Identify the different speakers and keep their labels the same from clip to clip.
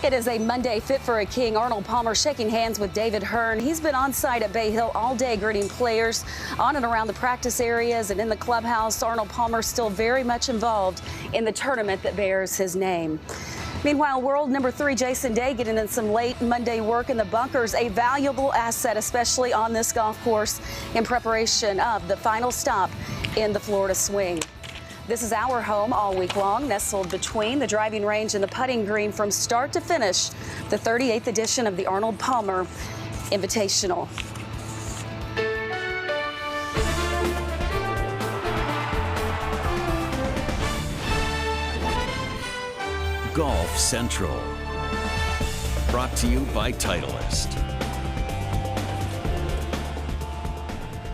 Speaker 1: It is a Monday fit for a king. Arnold Palmer shaking hands with David Hearn. He's been on site at Bay Hill all day greeting players on and around the practice areas and in the clubhouse. Arnold Palmer still very much involved in the tournament that bears his name. Meanwhile, world number 3 Jason Day getting in some late Monday work in the bunkers, a valuable asset, especially on this golf course in preparation of the final stop in the Florida swing. This is our home all week long, nestled between the driving range and the putting green from start to finish, the 38th edition of the Arnold Palmer Invitational.
Speaker 2: Golf Central, brought to you by Titleist.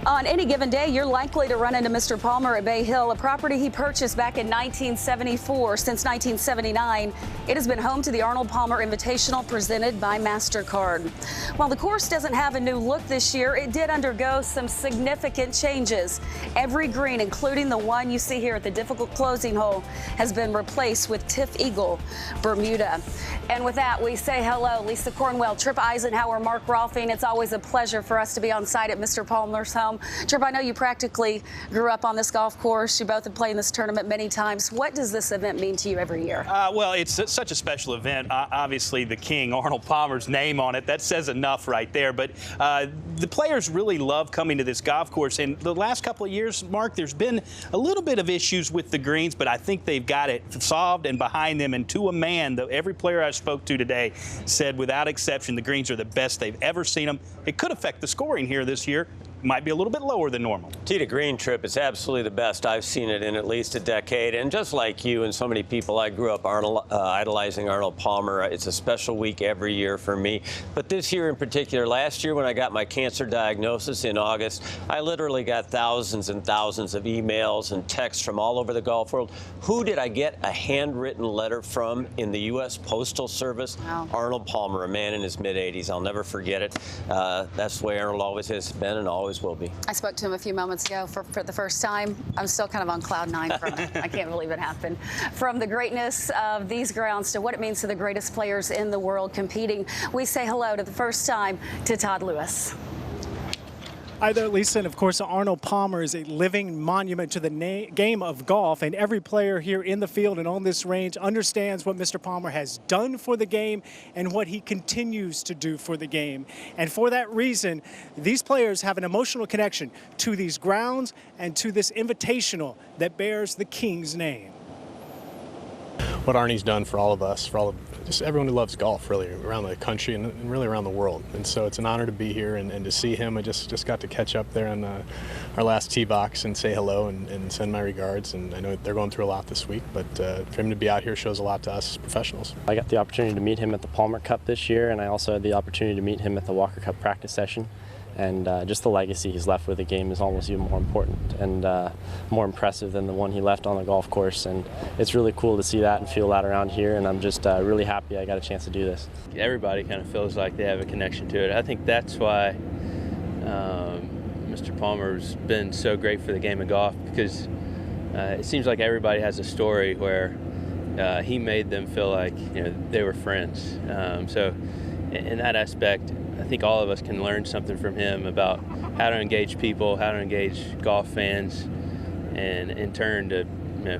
Speaker 1: On any given day, you're likely to run into Mr. Palmer at Bay Hill, a property he purchased back in 1974. Since 1979, it has been home to the Arnold Palmer Invitational presented by MasterCard. While the course doesn't have a new look this year, it did undergo some significant changes. Every green, including the one you see here at the difficult closing hole, has been replaced with Tiff Eagle Bermuda. And with that, we say hello, Lisa Cornwell, Trip Eisenhower, Mark Rolfing. It's always a pleasure for us to be on site at Mr. Palmer's home. Trip, I know you practically grew up on this golf course. You both have played in this tournament many times. What does this event mean to you every year?
Speaker 3: Well, it's such a special event. Obviously, the king, Arnold Palmer's name on it, that says enough right there. But the players really love coming to this golf course. And the last couple of years, Mark, there's been a little bit of issues with the greens, but I think they've got it solved and behind them. And to a man, every player I spoke to today said, without exception, the greens are the best they've ever seen them. It could affect the scoring here this year. Might be a little bit lower than normal.
Speaker 4: Tee to green, Trip, it's absolutely the best I've seen it in at least a decade. And just like you and so many people, I grew up idolizing Arnold Palmer. It's a special week every year for me. But this year in particular, last year when I got my cancer diagnosis in August, I literally got thousands and thousands of emails and texts from all over the golf world. Who did I get a handwritten letter from in the U.S. Postal Service? Wow. Arnold Palmer, a man in his mid-80s. I'll never forget it. That's the way Arnold always has been and always will be.
Speaker 1: I spoke to him a few moments ago for the first time. I'm still kind of on cloud 9 from it. I can't believe it happened. From the greatness of these grounds to what it means to the greatest players in the world competing, we say hello to the first time to Todd Lewis.
Speaker 5: Hi there, Lisa, and of course, Arnold Palmer is a living monument to the game of golf, and every player here in the field and on this range understands what Mr. Palmer has done for the game and what he continues to do for the game. And for that reason, these players have an emotional connection to these grounds and to this invitational that bears the King's name.
Speaker 6: What Arnie's done for all of us, for just everyone who loves golf, really, around the country and really around the world. And so it's an honor to be here and to see him. I just got to catch up there on our last tee box and say hello and send my regards. And I know they're going through a lot this week, but for him to be out here shows a lot to us as professionals.
Speaker 7: I got the opportunity to meet him at the Palmer Cup this year, and I also had the opportunity to meet him at the Walker Cup practice session. And just the legacy he's left with the game is almost even more important and more impressive than the one he left on the golf course. And it's really cool to see that and feel that around here. And I'm just really happy I got a chance to do this.
Speaker 8: Everybody kind of feels like they have a connection to it. I think that's why Mr. Palmer's been so great for the game of golf, because it seems like everybody has a story where he made them feel like they were friends. So in that aspect, I think all of us can learn something from him about how to engage people, how to engage golf fans, and in turn to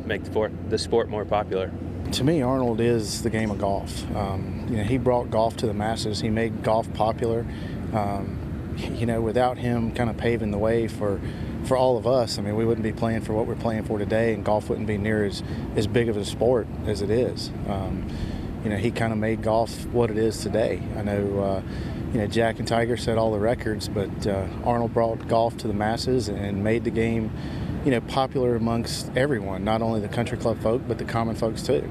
Speaker 8: make the sport more popular.
Speaker 9: To me, Arnold is the game of golf. He brought golf to the masses. He made golf popular. Without him kind of paving the way for all of us, I mean, we wouldn't be playing for what we're playing for today, and golf wouldn't be near as big of a sport as it is. He kind of made golf what it is today. I know, Jack and Tiger set all the records, but Arnold brought golf to the masses and made the game, popular amongst everyone, not only the country club folk, but the common folks too.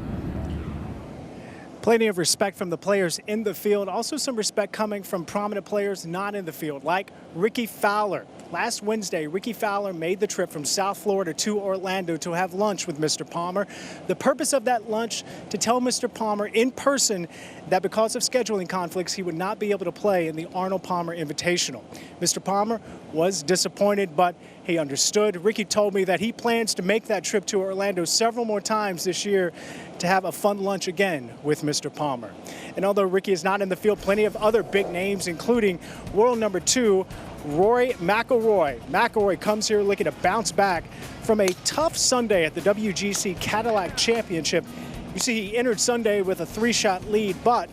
Speaker 5: Plenty of respect from the players in the field. Also some respect coming from prominent players not in the field, like Ricky Fowler. Last Wednesday, Ricky Fowler made the trip from South Florida to Orlando to have lunch with Mr. Palmer. The purpose of that lunch, to tell Mr. Palmer in person that because of scheduling conflicts, he would not be able to play in the Arnold Palmer Invitational. Mr. Palmer was disappointed, but he understood. Ricky told me that he plans to make that trip to Orlando several more times this year to have a fun lunch again with Mr. Palmer. And although Ricky is not in the field, plenty of other big names, including world number 2, Rory McIlroy. McIlroy comes here looking to bounce back from a tough Sunday at the WGC Cadillac Championship. You see, he entered Sunday with a 3-shot lead, but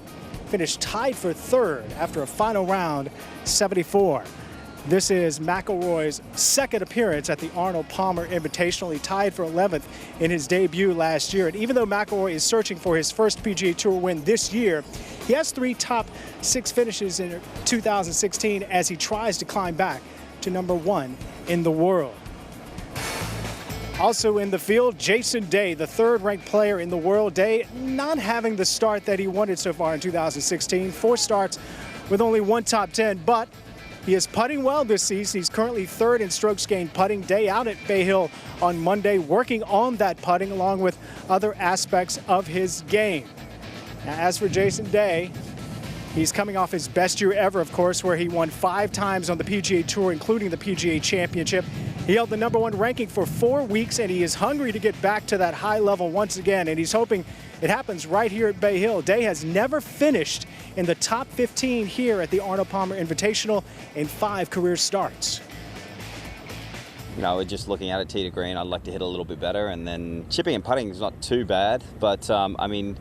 Speaker 5: finished tied for 3rd after a final round, 74. This is McIlroy's 2nd appearance at the Arnold Palmer Invitational. He tied for 11th in his debut last year. And even though McIlroy is searching for his first PGA Tour win this year, he has 3 top 6 finishes in 2016 as he tries to climb back to number 1 in the world. Also in the field, Jason Day, the 3rd-ranked player in the world. Day not having the start that he wanted so far in 2016. 4 starts with only 1 top 10, but he is putting well this season. He's currently 3rd in strokes gained putting. Day out at Bay Hill on Monday, working on that putting along with other aspects of his game. Now, as for Jason Day, he's coming off his best year ever, of course, where he won 5 times on the PGA Tour, including the PGA Championship. He held the number 1 ranking for 4 weeks, and he is hungry to get back to that high level once again, and he's hoping it happens right here at Bay Hill. Day has never finished in the top 15 here at the Arnold Palmer Invitational in 5 career starts.
Speaker 10: You know, just looking at it tee to green, I'd like to hit a little bit better, and then chipping and putting is not too bad, but I mean,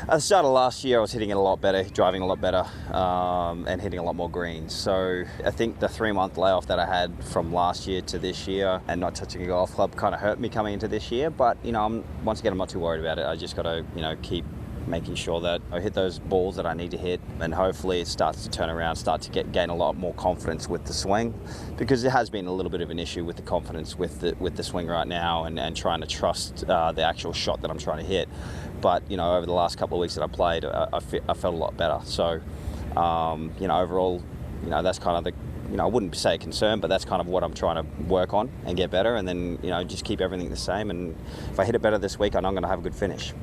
Speaker 10: at the start of last year, I was hitting it a lot better, driving a lot better, and hitting a lot more greens. So I think the 3-month layoff that I had from last year to this year and not touching a golf club kind of hurt me coming into this year. But, you know, once again, I'm not too worried about it. I just got to, you know, keep making sure that I hit those balls that I need to hit, and hopefully it starts to turn around, start to gain a lot more confidence with the swing, because it has been a little bit of an issue with the confidence with the swing right now, and trying to trust the actual shot that I'm trying to hit. But, you know, over the last couple of weeks that I played, I felt a lot better. So, you know, overall, you know, that's kind of the, you know, I wouldn't say a concern, but that's kind of what I'm trying to work on and get better, and then, you know, just keep everything the same. And if I hit it better this week, I know I'm going to have a good finish.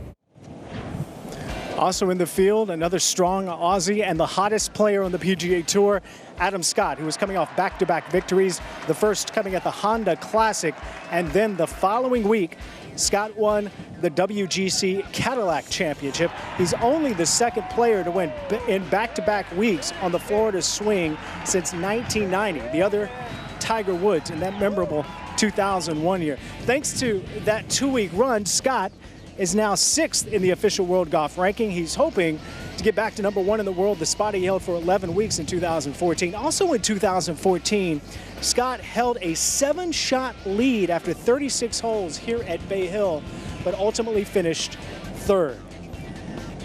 Speaker 5: Also in the field, another strong Aussie and the hottest player on the PGA Tour, Adam Scott, who is coming off back-to-back victories, the first coming at the Honda Classic, and then the following week, Scott won the WGC Cadillac Championship. He's only the 2nd player to win in back-to-back weeks on the Florida swing since 1990. The other, Tiger Woods, in that memorable 2001 year. Thanks to that 2-week run, Scott is now 6th in the official world golf ranking. He's hoping to get back to number 1 in the world, the spot he held for 11 weeks in 2014. Also in 2014, Scott held a 7-shot lead after 36 holes here at Bay Hill, but ultimately finished 3rd.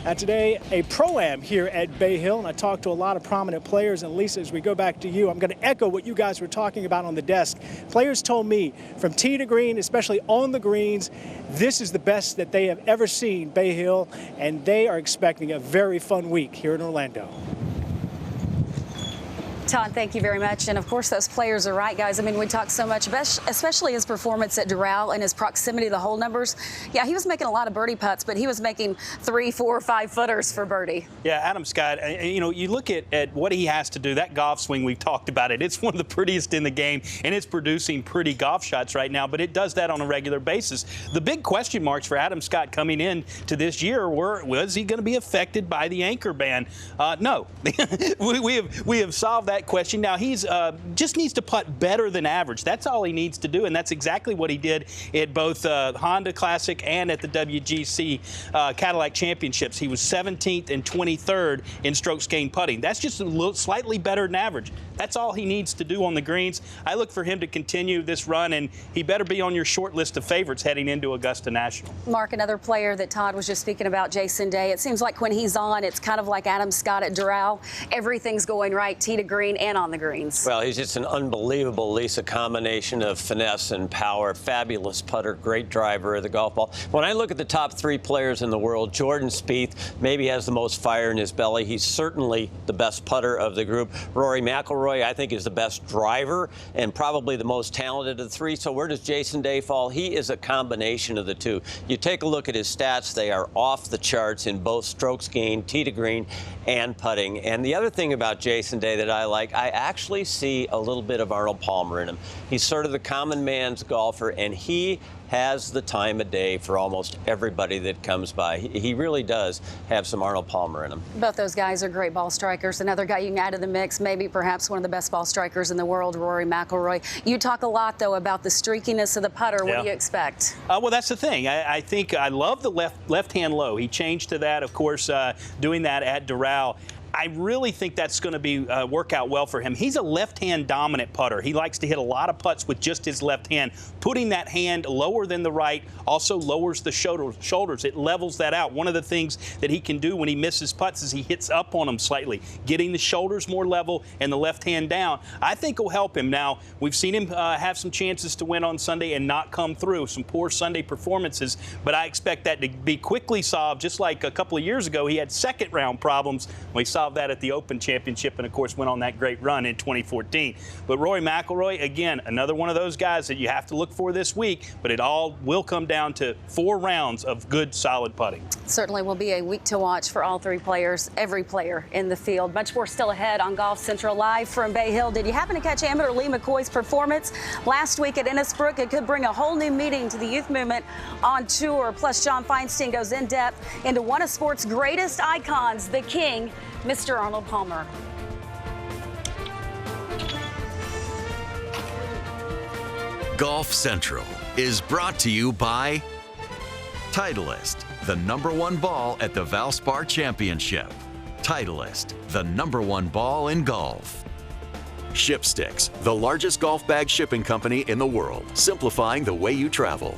Speaker 5: Now today, a Pro-Am here at Bay Hill, and I talked to a lot of prominent players. And Lisa, as we go back to you, I'm going to echo what you guys were talking about on the desk. Players told me from tee to green, especially on the greens, this is the best that they have ever seen Bay Hill, and they are expecting a very fun week here in Orlando.
Speaker 1: Todd, thank you very much. And of course, those players are right, guys. I mean, we talk so much, especially his performance at Doral and his proximity to the hole numbers. Yeah, he was making a lot of birdie putts, but he was making 3, 4, 5 footers for birdie.
Speaker 3: Yeah, Adam Scott, you know, you look at what he has to do, that golf swing, we've talked about it. It's one of the prettiest in the game, and it's producing pretty golf shots right now, but it does that on a regular basis. The big question marks for Adam Scott coming in to this year were, was he going to be affected by the anchor ban? No. we have solved that question. Now, he's just needs to putt better than average. That's all he needs to do, and that's exactly what he did at both Honda Classic and at the WGC Cadillac Championships. He was 17th and 23rd in strokes gained putting. That's just a little slightly better than average. That's all he needs to do on the greens. I look for him to continue this run, and he better be on your short list of favorites heading into Augusta National.
Speaker 1: Mark, another player that Todd was just speaking about, Jason Day. It seems like when he's on, it's kind of like Adam Scott at Doral. Everything's going right, tee to green and on the greens.
Speaker 4: Well, he's just an unbelievable, Lisa, combination of finesse and power. Fabulous putter, great driver of the golf ball. When I look at the top 3 players in the world, Jordan Spieth maybe has the most fire in his belly. He's certainly the best putter of the group. Rory McIlroy, I think, is the best driver and probably the most talented of the 3. So where does Jason Day fall? He is a combination of the 2. You take a look at his stats. They are off the charts in both strokes gained, tee to green, and putting. And the other thing about Jason Day that I like, I actually see a little bit of Arnold Palmer in him. He's sort of the common man's golfer, and he has the time of day for almost everybody that comes by. He really does have some Arnold Palmer in him.
Speaker 1: Both those guys are great ball strikers. Another guy you can add to the mix, maybe perhaps one of the best ball strikers in the world, Rory McIlroy. You talk a lot, though, about the streakiness of the putter. What do you expect?
Speaker 3: Well, that's the thing. I think I love the left-hand low. He changed to that, of course, doing that at Doral. I really think that's going to work out well for him. He's a left-hand dominant putter. He likes to hit a lot of putts with just his left hand. Putting that hand lower than the right also lowers the shoulders. It levels that out. One of the things that he can do when he misses putts is he hits up on them slightly, getting the shoulders more level and the left hand down. I think will help him. Now, we've seen him have some chances to win on Sunday and not come through, some poor Sunday performances, but I expect that to be quickly solved. Just like a couple of years ago, he had second-round problems. We solved that at the Open Championship and, of course, went on that great run in 2014. But Rory McIlroy, again, another one of those guys that you have to look for this week, but it all will come down to 4 rounds of good, solid putting.
Speaker 1: Certainly will be a week to watch for all 3 players, every player in the field. Much more still ahead on Golf Central Live from Bay Hill. Did you happen to catch amateur Lee McCoy's performance last week at Innisbrook? It could bring a whole new meaning to the youth movement on tour. Plus, John Feinstein goes in depth into one of sport's greatest icons, the King, Mr. Arnold Palmer.
Speaker 2: Golf Central is brought to you by Titleist, the #1 ball at the Valspar Championship. Titleist, the #1 ball in golf. Shipsticks, the largest golf bag shipping company in the world, simplifying the way you travel.